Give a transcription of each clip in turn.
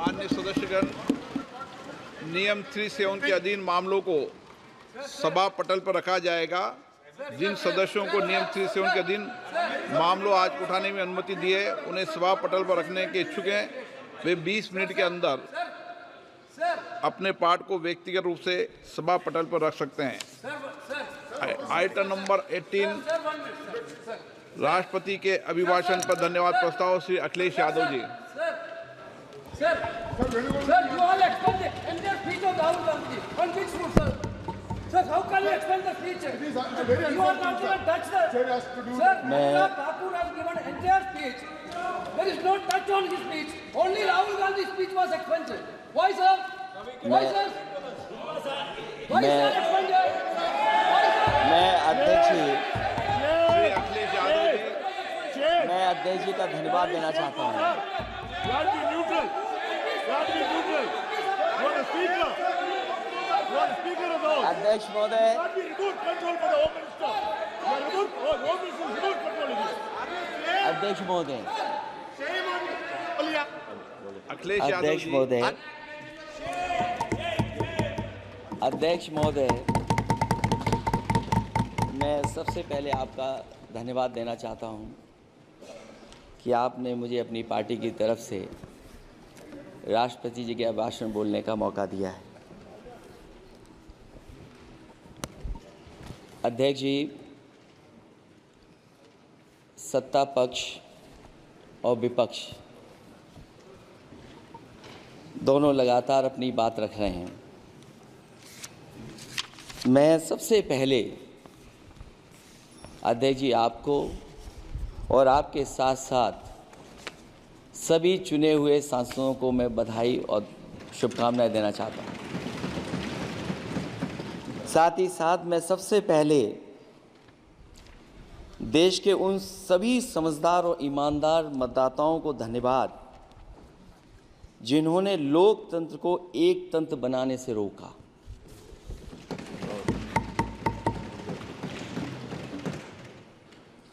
माननीय सदस्यगण, नियम 3-7 के अधीन मामलों को सभा पटल पर रखा जाएगा। जिन सदस्यों को नियम 3-7 के अधीन मामलों आज उठाने में अनुमति दी है, उन्हें सभा पटल पर रखने के इच्छुक हैं, वे 20 मिनट के अंदर अपने पाठ को व्यक्तिगत रूप से सभा पटल पर रख सकते हैं। आइटम नंबर 18, राष्ट्रपति के अभिभाषण पर धन्यवाद प्रस्ताव Shri Akhilesh Yadav ji. Sir, you all explain the entire speech of Rahul Gandhi. On which foot, sir? Sir, how can you explain the speech? You are not even touch the... Sir, Anurag Thakur has given entire speech. There is no touch on his speech. Only Rahul Gandhi's speech was expunged. Why, sir? Why, sir? Why, sir, expunged? Why, sir? मैं अध्यक्ष अध्यक्ष जी का धन्यवाद देना चाहता हूँ। अध्यक्ष महोदय, अध्यक्ष महोदय, अध्यक्ष महोदय, अध्यक्ष महोदय, मैं सबसे पहले आपका धन्यवाद देना चाहता हूं कि आपने मुझे अपनी पार्टी की तरफ से राष्ट्रपति जी के भाषण बोलने का मौका दिया है। अध्यक्ष जी, सत्ता पक्ष और विपक्ष दोनों लगातार अपनी बात रख रहे हैं। मैं सबसे पहले अध्यक्ष जी आपको और आपके साथ साथ सभी चुने हुए सांसदों को मैं बधाई और शुभकामनाएं देना चाहता हूं। साथ ही साथ मैं सबसे पहले देश के उन सभी समझदार और ईमानदार मतदाताओं को धन्यवाद जिन्होंने लोकतंत्र को एक तंत्र बनाने से रोका।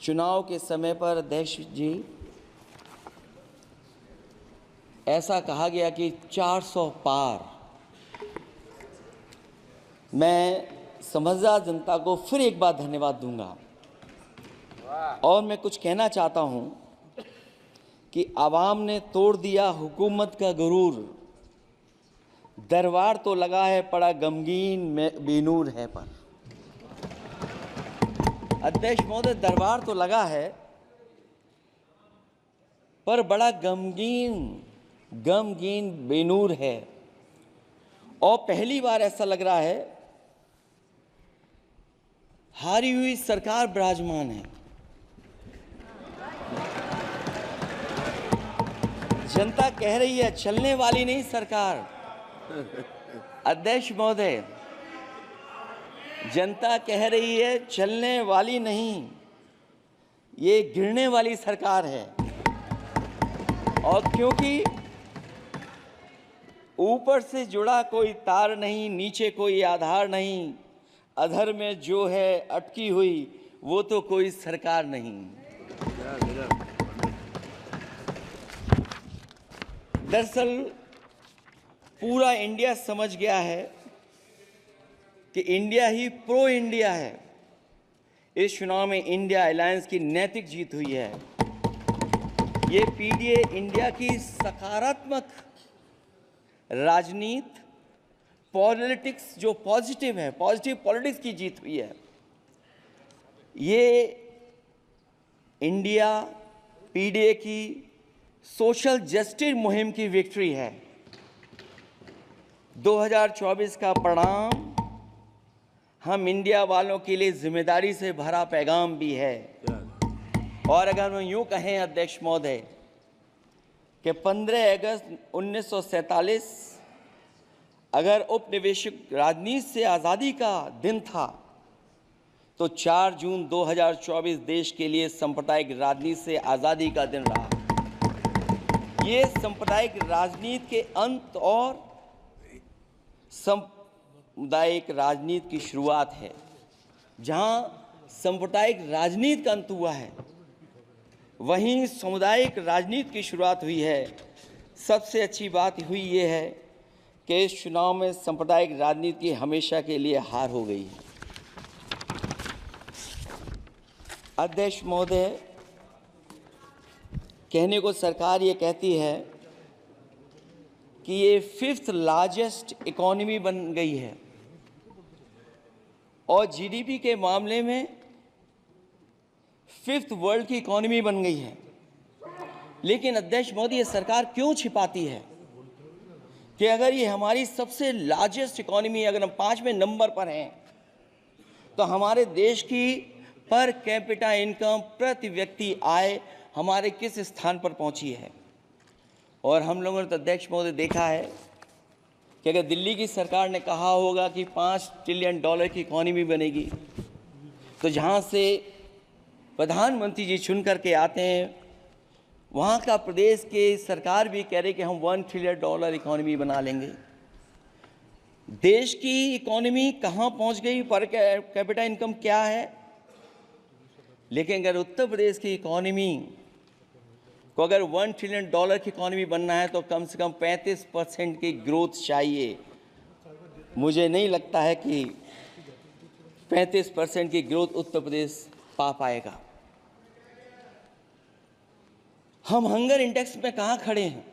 चुनाव के समय पर अध्यक्ष जी ऐसा कहा गया कि 400 पार। मैं समझदार जनता को फिर एक बार धन्यवाद दूंगा और मैं कुछ कहना चाहता हूं कि आवाम ने तोड़ दिया हुकूमत का गुरूर, दरबार तो लगा है पड़ा गमगीन में बेनूर है पर। अध्यक्ष महोदय, दरबार तो लगा है पर बड़ा गमगीन बेनूर है और पहली बार ऐसा लग रहा है हारी हुई सरकार विराजमान है। जनता कह रही है चलने वाली नहीं सरकार। अध्यक्ष महोदय, जनता कह रही है चलने वाली नहीं, ये गिरने वाली सरकार है। और क्योंकि ऊपर से जुड़ा कोई तार नहीं, नीचे कोई आधार नहीं, अधर में जो है अटकी हुई वो तो कोई सरकार नहीं। दरअसल पूरा इंडिया समझ गया है कि इंडिया ही प्रो इंडिया है। इस चुनाव में इंडिया अलायंस की नैतिक जीत हुई है। ये पीडीए इंडिया की सकारात्मक राजनीति, पॉलिटिक्स जो पॉजिटिव है, पॉजिटिव पॉलिटिक्स की जीत हुई है। ये इंडिया पीडीए की सोशल जस्टिस मुहिम की विक्ट्री है। 2024 का परिणाम हम इंडिया वालों के लिए जिम्मेदारी से भरा पैगाम भी है। और अगर हम यूँ कहें अध्यक्ष महोदय कि 15 अगस्त 1947 अगर उपनिवेशिक राजनीति से आज़ादी का दिन था तो 4 जून 2024 देश के लिए सांप्रदायिक राजनीति से आज़ादी का दिन रहा। ये सांप्रदायिक राजनीति के अंत और सामुदायिक राजनीति की शुरुआत है। जहां सांप्रदायिक राजनीति का अंत हुआ है, वहीं सामुदायिक राजनीति की शुरुआत हुई है। सबसे अच्छी बात हुई ये है कि इस चुनाव में सांप्रदायिक राजनीति हमेशा के लिए हार हो गई है। अध्यक्ष महोदय, कहने को सरकार ये कहती है कि ये 5th लार्जेस्ट इकोनॉमी बन गई है और जीडीपी के मामले में 5th वर्ल्ड की इकोनॉमी बन गई है। लेकिन अध्यक्ष मोदी, ये सरकार क्यों छिपाती है कि अगर ये हमारी सबसे लार्जेस्ट इकोनॉमी, अगर हम 5वें नंबर पर हैं, तो हमारे देश की पर कैपिटा इनकम, प्रति व्यक्ति आय हमारे किस स्थान पर पहुंची है। और हम लोगों ने तो अध्यक्ष महोदय देखा है कि अगर दिल्ली की सरकार ने कहा होगा कि $5 ट्रिलियन की इकोनॉमी बनेगी, तो जहां से प्रधानमंत्री जी चुन करके आते हैं, वहाँ का प्रदेश के सरकार भी कह रही कि हम $1 ट्रिलियन इकोनॉमी बना लेंगे। देश की इकोनॉमी कहाँ पहुँच गई, पर कैपिटा इनकम क्या है। लेकिन अगर उत्तर प्रदेश की इकोनॉमी को अगर $1 ट्रिलियन की इकोनॉमी बनना है तो कम से कम 35% की ग्रोथ चाहिए। मुझे नहीं लगता है कि 35% की ग्रोथ उत्तर प्रदेश पा पाएगा। हम हंगर इंडेक्स में कहाँ खड़े हैं,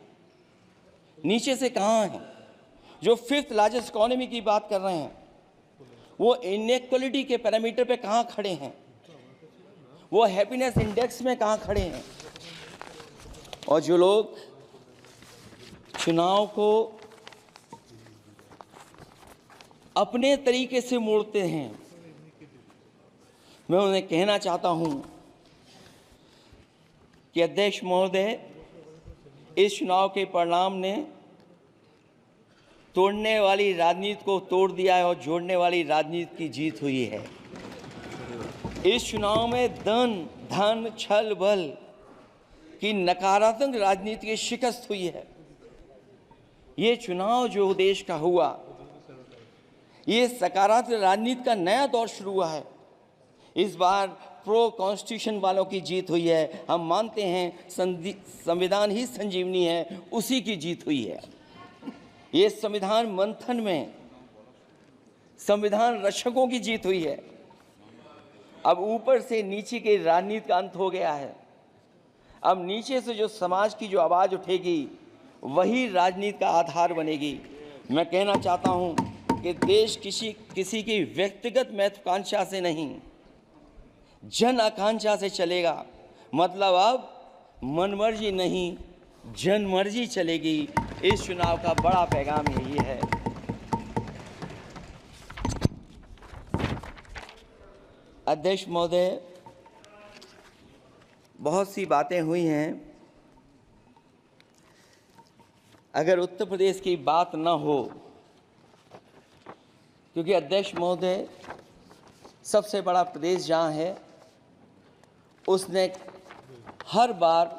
नीचे से कहाँ हैं। जो 5th लार्जेस्ट इकोनॉमी की बात कर रहे हैं, वो इनइक्वालिटी के पैरामीटर पे कहाँ खड़े हैं, वो हैप्पीनेस इंडेक्स में कहाँ खड़े हैं। और जो लोग चुनाव को अपने तरीके से मोड़ते हैं, मैं उन्हें कहना चाहता हूं कि अध्यक्ष महोदय, इस चुनाव के परिणाम ने तोड़ने वाली राजनीति को तोड़ दिया है और जोड़ने वाली राजनीति की जीत हुई है। इस चुनाव में धन छल बल की नकारात्मक राजनीति की शिकस्त हुई है। ये चुनाव जो देश का हुआ, ये सकारात्मक राजनीति का नया दौर शुरू हुआ है। इस बार प्रो कॉन्स्टिट्यूशन वालों की जीत हुई है। हम मानते हैं संविधान ही संजीवनी है, उसी की जीत हुई है। ये संविधान मंथन में संविधान रक्षकों की जीत हुई है। अब ऊपर से नीचे की राजनीति का अंत हो गया है। अब नीचे से जो समाज की जो आवाज़ उठेगी, वही राजनीति का आधार बनेगी। मैं कहना चाहता हूं कि देश किसी की व्यक्तिगत महत्वाकांक्षा से नहीं, जन आकांक्षा से चलेगा। मतलब अब मनमर्जी नहीं, जनमर्जी चलेगी। इस चुनाव का बड़ा पैगाम यही है। अध्यक्ष महोदय, बहुत सी बातें हुई हैं। अगर उत्तर प्रदेश की बात न हो, क्योंकि अध्यक्ष महोदय सबसे बड़ा प्रदेश जहाँ है, उसने हर बार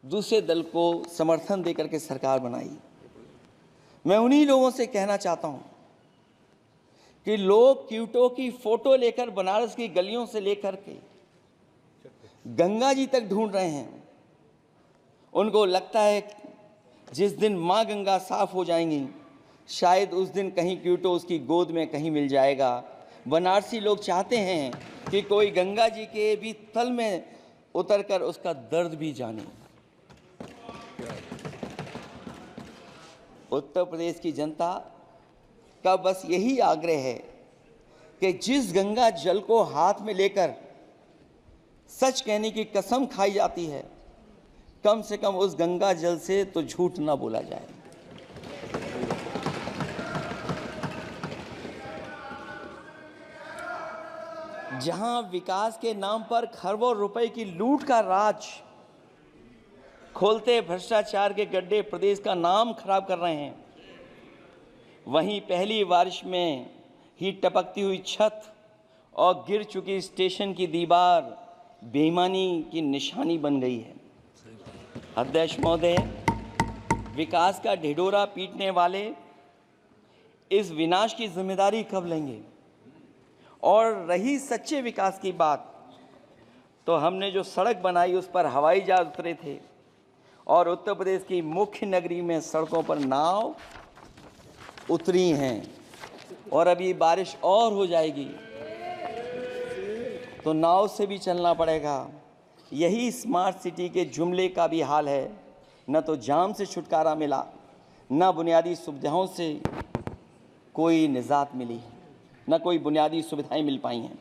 दूसरे दल को समर्थन देकर के सरकार बनाई। मैं उन्हीं लोगों से कहना चाहता हूँ कि लोग क्यूटो की फोटो लेकर बनारस की गलियों से लेकर के गंगा जी तक ढूंढ रहे हैं। उनको लगता है जिस दिन माँ गंगा साफ हो जाएंगी, शायद उस दिन कहीं क्यूटो उसकी गोद में कहीं मिल जाएगा। बनारसी लोग चाहते हैं कि कोई गंगा जी के भी तल में उतरकर उसका दर्द भी जाने। उत्तर प्रदेश की जनता का बस यही आग्रह है कि जिस गंगा जल को हाथ में लेकर सच कहने की कसम खाई जाती है, कम से कम उस गंगा जल से तो झूठ ना बोला जाए। जहां विकास के नाम पर खरबों रुपए की लूट का राज खोलते भ्रष्टाचार के गड्ढे प्रदेश का नाम खराब कर रहे हैं, वहीं पहली बारिश में ही टपकती हुई छत और गिर चुकी स्टेशन की दीवार बेईमानी की निशानी बन गई है। अध्यक्ष महोदय, विकास का ढिढोरा पीटने वाले इस विनाश की जिम्मेदारी कब लेंगे? और रही सच्चे विकास की बात, तो हमने जो सड़क बनाई उस पर हवाई जहाज उतरे थे और उत्तर प्रदेश की मुख्य नगरी में सड़कों पर नाव उतरी हैं और अभी बारिश और हो जाएगी तो नाव से भी चलना पड़ेगा। यही स्मार्ट सिटी के जुमले का भी हाल है। न तो जाम से छुटकारा मिला, न बुनियादी सुविधाओं से कोई निजात मिली, न कोई बुनियादी सुविधाएं मिल पाई हैं।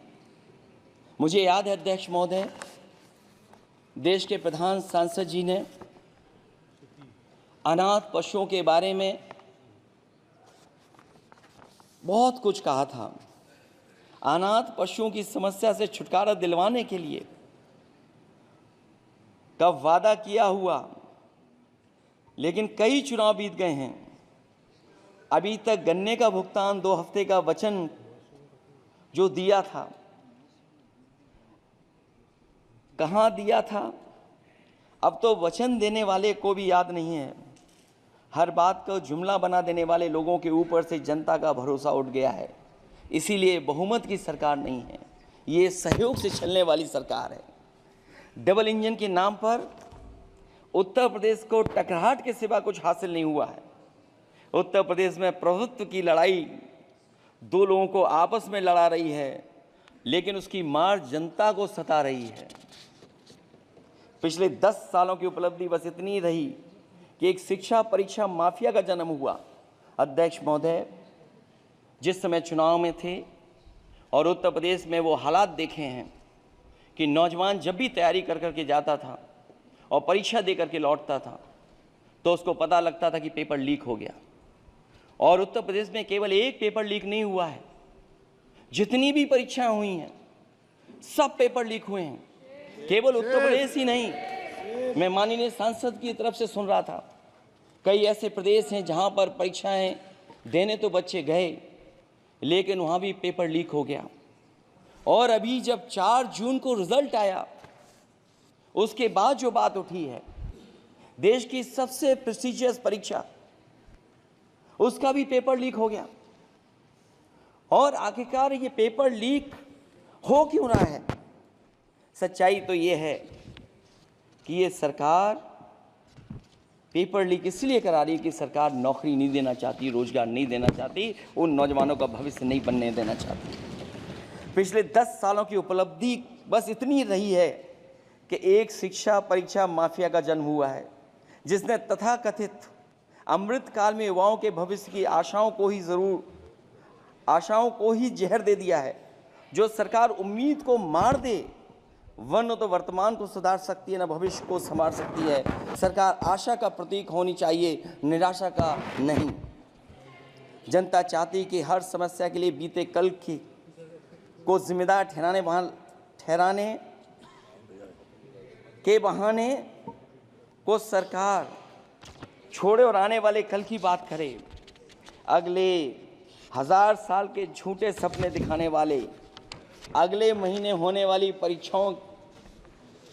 मुझे याद है अध्यक्ष महोदय, देश के प्रधान सांसद जी ने अनाथ पशुओं के बारे में बहुत कुछ कहा था। अनाथ पशुओं की समस्या से छुटकारा दिलवाने के लिए कब वादा किया हुआ, लेकिन कई चुनाव बीत गए हैं, अभी तक गन्ने का भुगतान 2 हफ्ते का वचन जो दिया था, कहां दिया था? अब तो वचन देने वाले को भी याद नहीं है। हर बात को जुमला बना देने वाले लोगों के ऊपर से जनता का भरोसा उठ गया है। इसीलिए बहुमत की सरकार नहीं है, ये सहयोग से चलने वाली सरकार है। डबल इंजन के नाम पर उत्तर प्रदेश को टकराहट के सिवा कुछ हासिल नहीं हुआ है। उत्तर प्रदेश में प्रभुत्व की लड़ाई 2 लोगों को आपस में लड़ा रही है, लेकिन उसकी मार जनता को सता रही है। पिछले 10 सालों की उपलब्धि बस इतनी रही कि एक शिक्षा परीक्षा माफिया का जन्म हुआ। अध्यक्ष महोदय, जिस समय चुनाव में थे और उत्तर प्रदेश में वो हालात देखे हैं कि नौजवान जब भी तैयारी कर करके जाता था और परीक्षा दे करके लौटता था तो उसको पता लगता था कि पेपर लीक हो गया। और उत्तर प्रदेश में केवल एक पेपर लीक नहीं हुआ है, जितनी भी परीक्षाएं हुई हैं सब पेपर लीक हुए हैं। केवल उत्तर प्रदेश ही नहीं, मैं माननीय सांसद की तरफ से सुन रहा था, कई ऐसे प्रदेश हैं जहां पर परीक्षाएं देने तो बच्चे गए, लेकिन वहां भी पेपर लीक हो गया। और अभी जब 4 जून को रिजल्ट आया, उसके बाद जो बात उठी है, देश की सबसे प्रेस्टिजियस परीक्षा, उसका भी पेपर लीक हो गया। और आखिरकार ये पेपर लीक हो क्यों रहा है? सच्चाई तो ये है कि ये सरकार पेपर लीक इसलिए करा रही है कि सरकार नौकरी नहीं देना चाहती, रोजगार नहीं देना चाहती, उन नौजवानों का भविष्य नहीं बनने देना चाहती। पिछले 10 सालों की उपलब्धि बस इतनी रही है कि एक शिक्षा परीक्षा माफिया का जन्म हुआ है, जिसने तथाकथित अमृतकाल में युवाओं के भविष्य की आशाओं को ही जहर दे दिया है। जो सरकार उम्मीद को मार दे, वह न तो वर्तमान को सुधार सकती है, न भविष्य को संवार सकती है। सरकार आशा का प्रतीक होनी चाहिए, निराशा का नहीं। जनता चाहती कि हर समस्या के लिए बीते कल को जिम्मेदार ठहराने के बहाने को सरकार छोड़े और आने वाले कल की बात करे। अगले 1000 साल के झूठे सपने दिखाने वाले अगले महीने होने वाली परीक्षाओं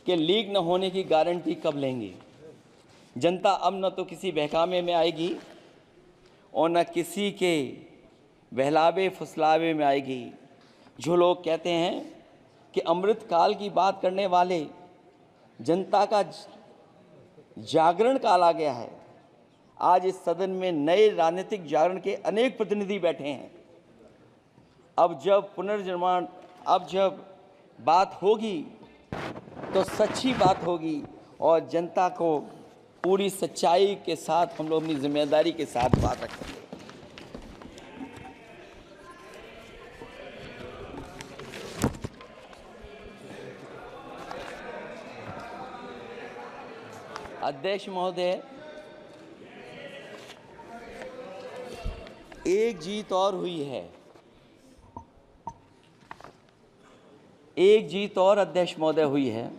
के लीक न होने की गारंटी कब लेंगे? जनता अब न तो किसी बहकावे में आएगी और न किसी के बहलावे फुसलावे में आएगी। जो लोग कहते हैं कि अमृतकाल की बात करने वाले जनता का जागरण काल आ गया है, आज इस सदन में नए राजनीतिक जागरण के अनेक प्रतिनिधि बैठे हैं। अब जब बात होगी तो सच्ची बात होगी और जनता को पूरी सच्चाई के साथ हम लोग अपनी जिम्मेदारी के साथ बात रखेंगे। अध्यक्ष महोदय, एक जीत और हुई है, एक जीत और अध्यक्ष महोदय हुई है।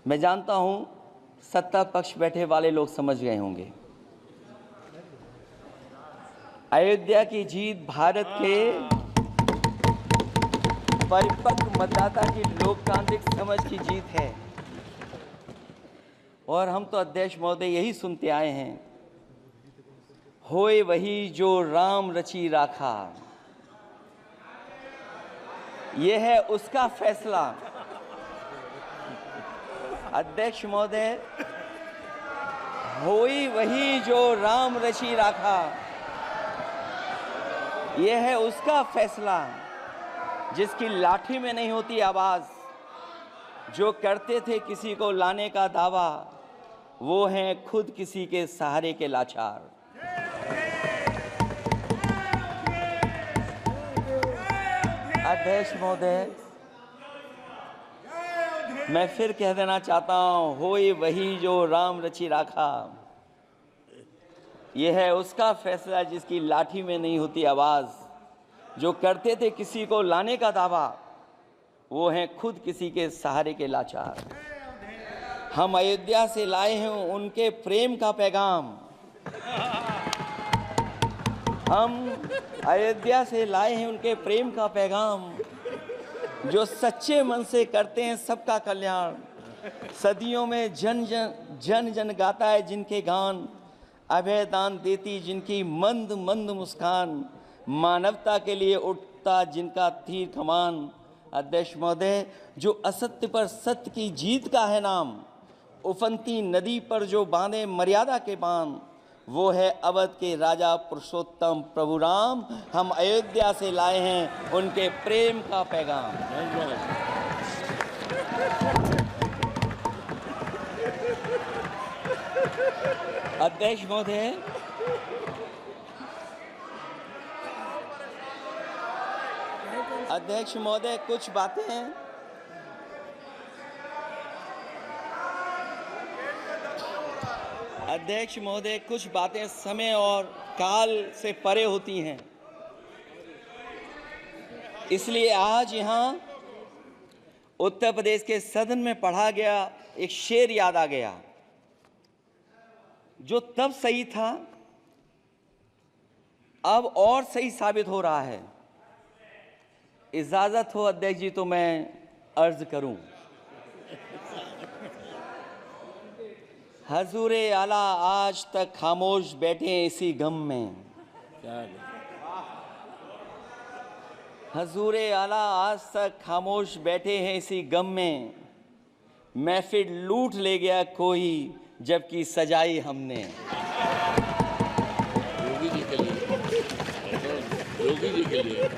मैं जानता हूं सत्ता पक्ष बैठे वाले लोग समझ गए होंगे। अयोध्या की जीत भारत के परिपक्व मतदाता की लोकतांत्रिक समझ की जीत है। और हम तो अध्यक्ष महोदय यही सुनते आए हैं, होए वही जो राम रची राखा, यह है उसका फैसला। अध्यक्ष महोदय, होई वही जो राम रची राखा, यह है उसका फैसला जिसकी लाठी में नहीं होती आवाज। जो करते थे किसी को लाने का दावा, वो हैं खुद किसी के सहारे के लाचार। अध्यक्ष महोदय, मैं फिर कह देना चाहता हूं, होई वही जो राम रची राखा, यह है उसका फैसला जिसकी लाठी में नहीं होती आवाज। जो करते थे किसी को लाने का दावा, वो हैं खुद किसी के सहारे के लाचार। हम अयोध्या से लाए हैं उनके प्रेम का पैगाम, हम अयोध्या से लाए हैं उनके प्रेम का पैगाम। जो सच्चे मन से करते हैं सबका कल्याण, सदियों में जन जन गाता है जिनके गान, अभय दान देती जिनकी मंद मंद मुस्कान, मानवता के लिए उठता जिनका तीर कमान। अध्यक्ष महोदय, जो असत्य पर सत्य की जीत का है नाम, उफनती नदी पर जो बांधे मर्यादा के बांध, वो है अवध के राजा पुरुषोत्तम प्रभु राम। हम अयोध्या से लाए हैं उनके प्रेम का पैगाम। अध्यक्ष महोदय, अध्यक्ष महोदय, कुछ बातें अध्यक्ष महोदय, कुछ बातें समय और काल से परे होती हैं, इसलिए आज यहाँ उत्तर प्रदेश के सदन में पढ़ा गया एक शेर याद आ गया, जो तब सही था अब और सही साबित हो रहा है। इजाजत हो अध्यक्ष जी तो मैं अर्ज करूं। हजूरे आला आज तक खामोश बैठे इसी गम में, हजूरे आला आज तक खामोश बैठे हैं इसी गम में, महफिल लूट ले गया कोई जबकि सजाई हमने। योगी जी के लिए, योगी जी के लिए।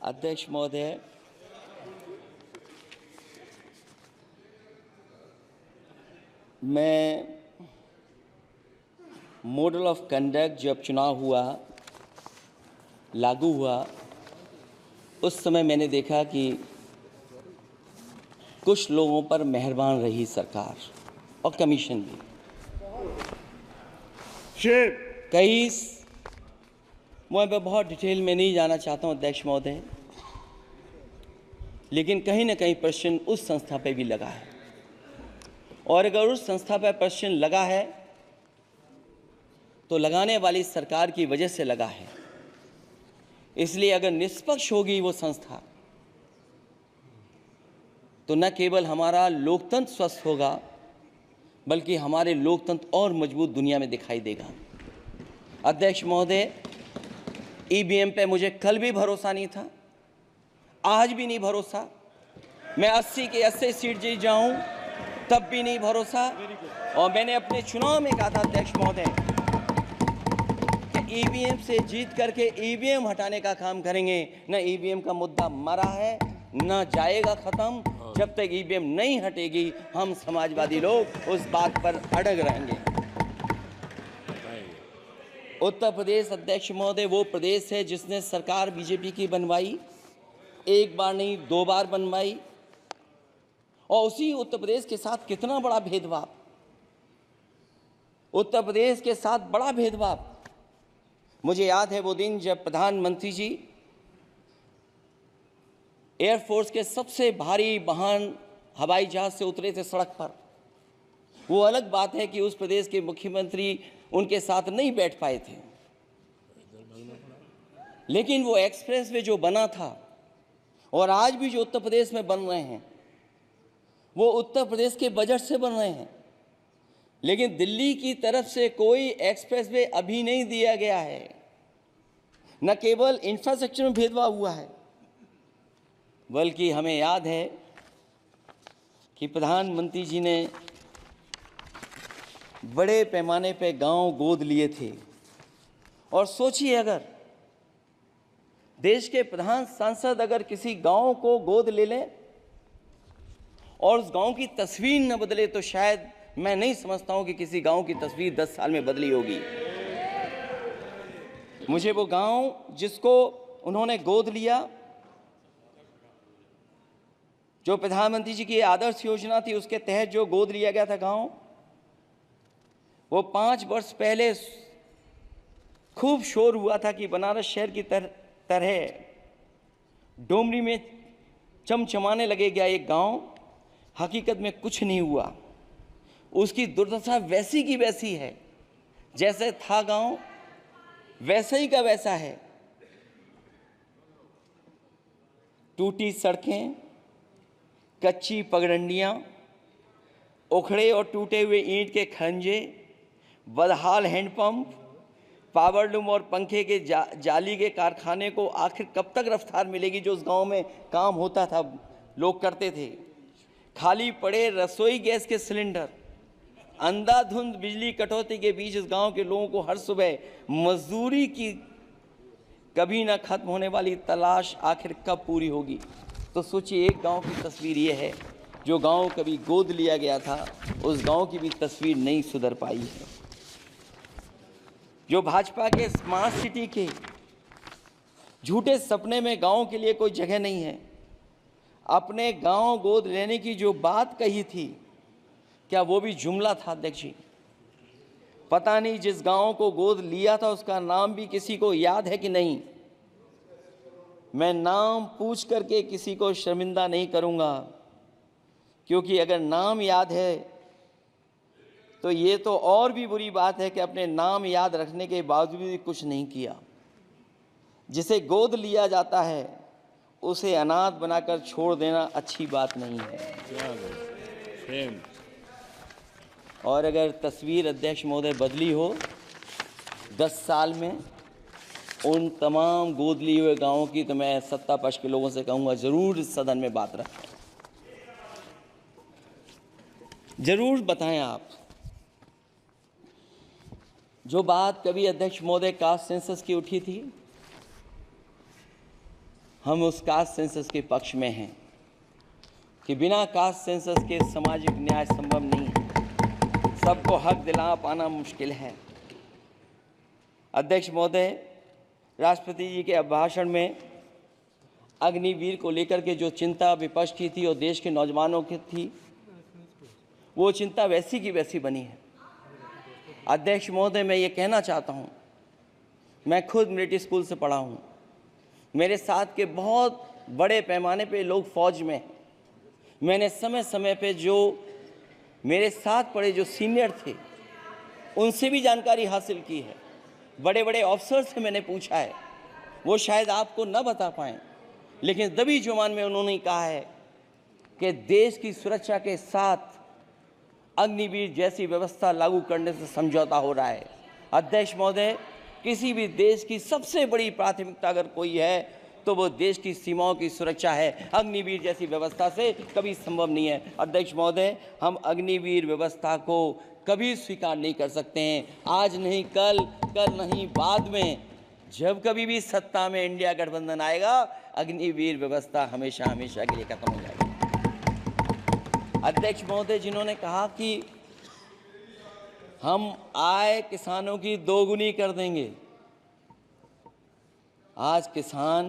अध्यक्ष महोदय, मैं मॉडल ऑफ कंडक्ट जब चुनाव हुआ, लागू हुआ, उस समय मैंने देखा कि कुछ लोगों पर मेहरबान रही सरकार और कमीशन भी। कई मैं बहुत डिटेल में नहीं जाना चाहता हूं अध्यक्ष महोदय, लेकिन कहीं ना कहीं प्रश्न उस संस्था पे भी लगा है, और अगर उस संस्था पर प्रश्न लगा है तो लगाने वाली सरकार की वजह से लगा है। इसलिए अगर निष्पक्ष होगी वो संस्था तो न केवल हमारा लोकतंत्र स्वस्थ होगा, बल्कि हमारे लोकतंत्र और मजबूत दुनिया में दिखाई देगा। अध्यक्ष महोदय, ईवीएम पे मुझे कल भी भरोसा नहीं था, आज भी नहीं भरोसा। मैं 80 के 80 सीट जीत जाऊं तब भी नहीं भरोसा। और मैंने अपने चुनाव में कहा था अध्यक्ष महोदय कि ईवीएम से जीत करके ईवीएम हटाने का काम करेंगे। न ईवीएम का मुद्दा मरा है, न जाएगा खत्म। जब तक ईवीएम नहीं हटेगी हम समाजवादी लोग उस बात पर अड़ग रहेंगे। उत्तर प्रदेश अध्यक्ष महोदय वो प्रदेश है जिसने सरकार बीजेपी की बनवाई, एक बार नहीं 2 बार बनवाई, और उसी उत्तर प्रदेश के साथ कितना बड़ा भेदभाव, उत्तर प्रदेश के साथ बड़ा भेदभाव। मुझे याद है वो दिन जब प्रधानमंत्री जी एयरफोर्स के सबसे भारी वाहन हवाई जहाज से उतरे थे सड़क पर। वो अलग बात है कि उस प्रदेश के मुख्यमंत्री उनके साथ नहीं बैठ पाए थे, लेकिन वो एक्सप्रेसवे जो बना था और आज भी जो उत्तर प्रदेश में बन रहे हैं वो उत्तर प्रदेश के बजट से बन रहे हैं। लेकिन दिल्ली की तरफ से कोई एक्सप्रेसवे अभी नहीं दिया गया है। न केवल इंफ्रास्ट्रक्चर में भेदभाव हुआ है, बल्कि हमें याद है कि प्रधानमंत्री जी ने बड़े पैमाने पे गांव गोद लिए थे। और सोचिए, अगर देश के प्रधान सांसद अगर किसी गांव को गोद ले लें और उस गांव की तस्वीर न बदले, तो शायद मैं नहीं समझता हूं कि किसी गांव की तस्वीर 10 साल में बदली होगी। मुझे वो गांव जिसको उन्होंने गोद लिया, जो प्रधानमंत्री जी की आदर्श योजना थी उसके तहत जो गोद लिया गया था गांव, वो 5 वर्ष पहले खूब शोर हुआ था कि बनारस शहर की तरह डोमरी में चमचमाने लगेगा एक गांव। हकीकत में कुछ नहीं हुआ। उसकी दुर्दशा वैसी की वैसी है, जैसे था गांव वैसा ही का वैसा है। टूटी सड़कें, कच्ची पगडंडियां, उखड़े और टूटे हुए ईंट के खंजे, बदहाल हैंडपंप, पावरलूम और पंखे के जाली के कारखाने को आखिर कब तक रफ्तार मिलेगी जो उस गांव में काम होता था, लोग करते थे। खाली पड़े रसोई गैस के सिलेंडर, अंधाधुंध बिजली कटौती के बीच इस गांव के लोगों को हर सुबह मजदूरी की कभी ना खत्म होने वाली तलाश आखिर कब पूरी होगी। तो सोचिए, एक गांव की तस्वीर ये है। जो गांव कभी गोद लिया गया था, उस गांव की भी तस्वीर नहीं सुधर पाई है। जो भाजपा के स्मार्ट सिटी के झूठे सपने में गांव के लिए कोई जगह नहीं है। अपने गांव गोद लेने की जो बात कही थी, क्या वो भी जुमला था अध्यक्ष जी? पता नहीं जिस गांव को गोद लिया था उसका नाम भी किसी को याद है कि नहीं। मैं नाम पूछ करके किसी को शर्मिंदा नहीं करूंगा, क्योंकि अगर नाम याद है तो ये तो और भी बुरी बात है कि अपने नाम याद रखने के बावजूद भी कुछ नहीं किया। जिसे गोद लिया जाता है उसे अनाथ बनाकर छोड़ देना अच्छी बात नहीं है। और अगर तस्वीर अध्यक्ष महोदय बदली हो 10 साल में उन तमाम गोद लिए हुए गांवों की, तो मैं सत्ता पक्ष के लोगों से कहूंगा जरूर इस सदन में बात रखें, जरूर बताएं आप। जो बात कभी अध्यक्ष महोदय कास्ट सेंसस की उठी थी, हम उस कास्ट सेंसस के पक्ष में हैं कि बिना कास्ट सेंसस के सामाजिक न्याय संभव नहीं है। सबको हक दिला पाना मुश्किल है। अध्यक्ष महोदय, राष्ट्रपति जी के अभिभाषण में अग्निवीर को लेकर के जो चिंता विपक्ष की थी और देश के नौजवानों की थी, वो चिंता वैसी की वैसी बनी है। अध्यक्ष महोदय, मैं ये कहना चाहता हूँ, मैं खुद मिलिट्री स्कूल से पढ़ा हूँ। मेरे साथ के बहुत बड़े पैमाने पे लोग फौज में हैं। मैंने समय समय पे जो मेरे साथ पढ़े जो सीनियर थे उनसे भी जानकारी हासिल की है। बड़े बड़े ऑफिसर से मैंने पूछा है, वो शायद आपको न बता पाएँ, लेकिन दबी जुबान में उन्होंने कहा है कि देश की सुरक्षा के साथ अग्निवीर जैसी व्यवस्था लागू करने से समझौता हो रहा है। अध्यक्ष महोदय, किसी भी देश की सबसे बड़ी प्राथमिकता अगर कोई है तो वो देश की सीमाओं की सुरक्षा है। अग्निवीर जैसी व्यवस्था से कभी संभव नहीं है। अध्यक्ष महोदय, हम अग्निवीर व्यवस्था को कभी स्वीकार नहीं कर सकते हैं। आज नहीं कल, कल नहीं बाद में, जब कभी भी सत्ता में इंडिया गठबंधन आएगा, अग्निवीर व्यवस्था हमेशा हमेशा के लिए खत्म हो जाएगी। अध्यक्ष महोदय, जिन्होंने कहा कि हम आय किसानों की दोगुनी कर देंगे, आज किसान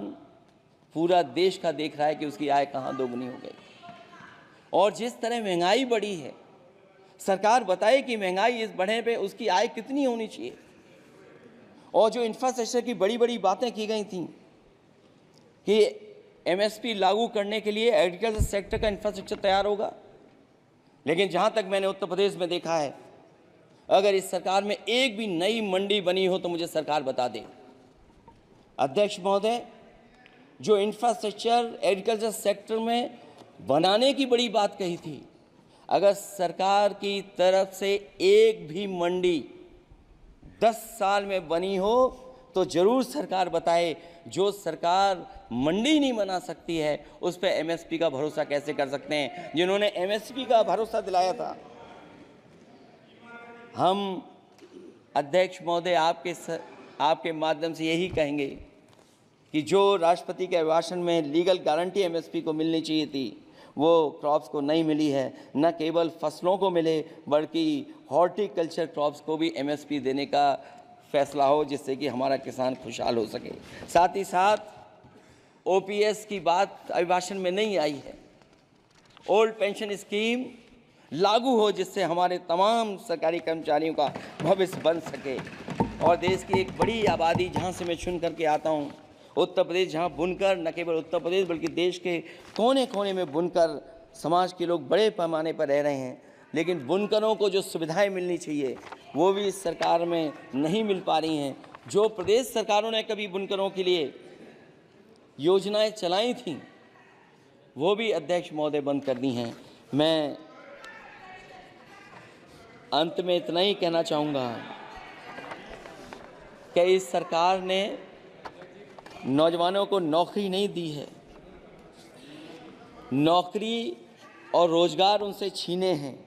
पूरा देश का देख रहा है कि उसकी आय कहाँ दोगुनी हो गई। और जिस तरह महंगाई बढ़ी है, सरकार बताए कि महंगाई इस बढ़ने पे उसकी आय कितनी होनी चाहिए। और जो इंफ्रास्ट्रक्चर की बड़ी बड़ी बातें की गई थी कि एमएसपी लागू करने के लिए एग्रीकल्चर सेक्टर का इंफ्रास्ट्रक्चर तैयार होगा, लेकिन जहाँ तक मैंने उत्तर प्रदेश में देखा है, अगर इस सरकार में एक भी नई मंडी बनी हो तो मुझे सरकार बता दे। अध्यक्ष महोदय, जो इंफ्रास्ट्रक्चर एग्रीकल्चर सेक्टर में बनाने की बड़ी बात कही थी, अगर सरकार की तरफ से एक भी मंडी 10 साल में बनी हो तो जरूर सरकार बताए। जो सरकार मंडी नहीं बना सकती है उस पर एमएसपी का भरोसा कैसे कर सकते हैं? जिन्होंने एमएसपी का भरोसा दिलाया था। हम अध्यक्ष महोदय आपके माध्यम से यही कहेंगे कि जो राष्ट्रपति के अभिभाषण में लीगल गारंटी एमएसपी को मिलनी चाहिए थी वो क्रॉप्स को नहीं मिली है। न केवल फसलों को मिले बल्कि हॉर्टिकल्चर क्रॉप्स को भी एमएसपी देने का फैसला हो, जिससे कि हमारा किसान खुशहाल हो सके। साथ ही साथ ओपीएस की बात अभिभाषण में नहीं आई है। ओल्ड पेंशन स्कीम लागू हो जिससे हमारे तमाम सरकारी कर्मचारियों का भविष्य बन सके। और देश की एक बड़ी आबादी जहाँ से मैं चुन करके आता हूँ, उत्तर प्रदेश, जहाँ बुनकर न केवल उत्तर प्रदेश बल्कि देश के कोने कोने में बुनकर समाज के लोग बड़े पैमाने पर रह रहे हैं, लेकिन बुनकरों को जो सुविधाएं मिलनी चाहिए वो भी इस सरकार में नहीं मिल पा रही हैं। जो प्रदेश सरकारों ने कभी बुनकरों के लिए योजनाएं चलाई थीं वो भी अध्यक्ष महोदय बंद कर दी हैं। मैं अंत में इतना ही कहना चाहूँगा कि इस सरकार ने नौजवानों को नौकरी नहीं दी है, नौकरी और रोजगार उनसे छीने हैं,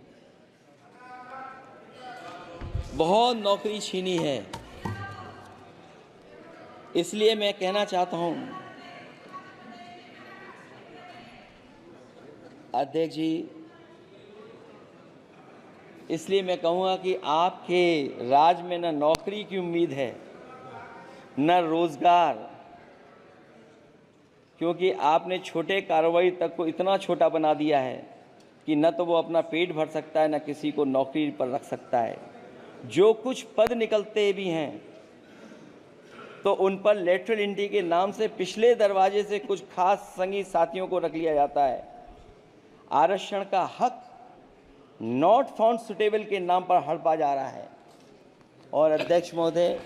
बहुत नौकरी छीनी है। इसलिए मैं कहना चाहता हूं अध्यक्ष जी, इसलिए मैं कहूँगा कि आपके राज में न नौकरी की उम्मीद है न रोजगार, क्योंकि आपने छोटे कारोबारी तक को इतना छोटा बना दिया है कि न तो वो अपना पेट भर सकता है न किसी को नौकरी पर रख सकता है। जो कुछ पद निकलते भी हैं तो उन पर लेटरल एंट्री के नाम से पिछले दरवाजे से कुछ खास संगी साथियों को रख लिया जाता है। आरक्षण का हक नॉट फाउंड सुटेबल के नाम पर हड़पा जा रहा है। और अध्यक्ष महोदय,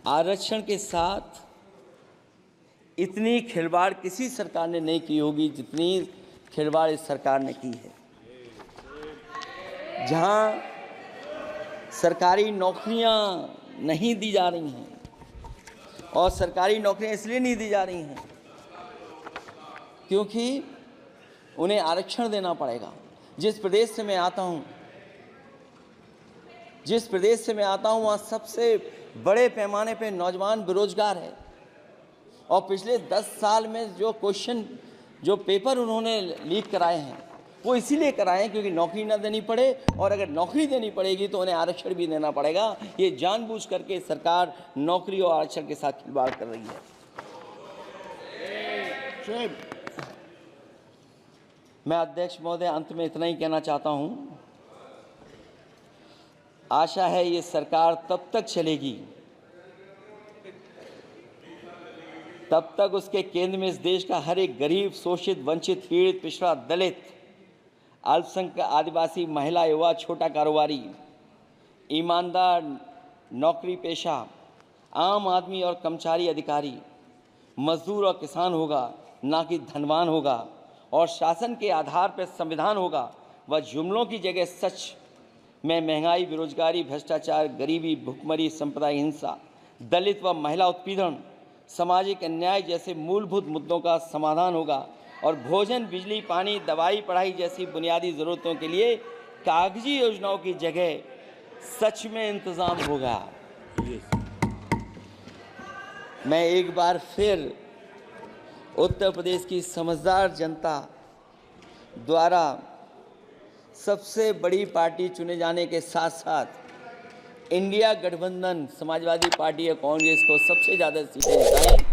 आरक्षण के साथ इतनी खिलवाड़ किसी सरकार ने नहीं की होगी जितनी खिलवाड़ इस सरकार ने की है। जहां सरकारी नौकरियां नहीं दी जा रही हैं, और सरकारी नौकरियां इसलिए नहीं दी जा रही हैं क्योंकि उन्हें आरक्षण देना पड़ेगा। जिस प्रदेश से मैं आता हूं वहाँ सबसे बड़े पैमाने पे नौजवान बेरोजगार है। और पिछले 10 साल में जो पेपर उन्होंने लीक कराए हैं वो इसीलिए कराए हैं क्योंकि नौकरी ना देनी पड़े, और अगर नौकरी देनी पड़ेगी तो उन्हें आरक्षण भी देना पड़ेगा। ये जानबूझ करके सरकार नौकरी और आरक्षण के साथ खिलवाड़ कर रही है। मैं अध्यक्ष महोदय अंत में इतना ही कहना चाहता हूं, आशा है ये सरकार तब तक चलेगी तब तक उसके केंद्र में इस देश का हर एक गरीब, शोषित, वंचित, पीड़ित, पिछड़ा, दलित, अल्पसंख्यक, आदिवासी, महिला, युवा, छोटा कारोबारी, ईमानदार, नौकरी पेशा, आम आदमी और कर्मचारी, अधिकारी, मजदूर और किसान होगा, ना कि धनवान होगा। और शासन के आधार पर संविधान होगा। वह जुमलों की जगह सच में महंगाई, बेरोजगारी, भ्रष्टाचार, गरीबी, भुखमरी, सांप्रदायिक हिंसा, दलित व महिला उत्पीड़न, सामाजिक अन्याय जैसे मूलभूत मुद्दों का समाधान होगा। और भोजन, बिजली, पानी, दवाई, पढ़ाई जैसी बुनियादी ज़रूरतों के लिए कागजी योजनाओं की जगह सच में इंतज़ाम होगा। मैं एक बार फिर उत्तर प्रदेश की समझदार जनता द्वारा सबसे बड़ी पार्टी चुने जाने के साथ साथ इंडिया गठबंधन समाजवादी पार्टी और कांग्रेस को सबसे ज़्यादा सीटें जिताएं